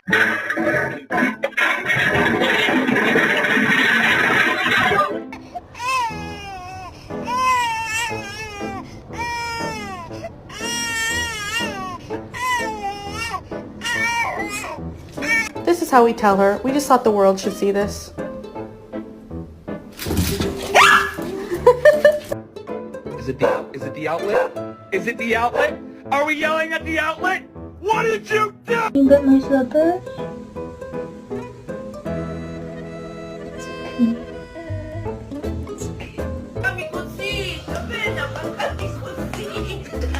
This is how we tell her. We just thought the world should see this. Is it the outlet? Is it the outlet? Are we yelling at the outlet? What did you do? You got my slippers? Kami kusi! Sabi na pang kami kusi!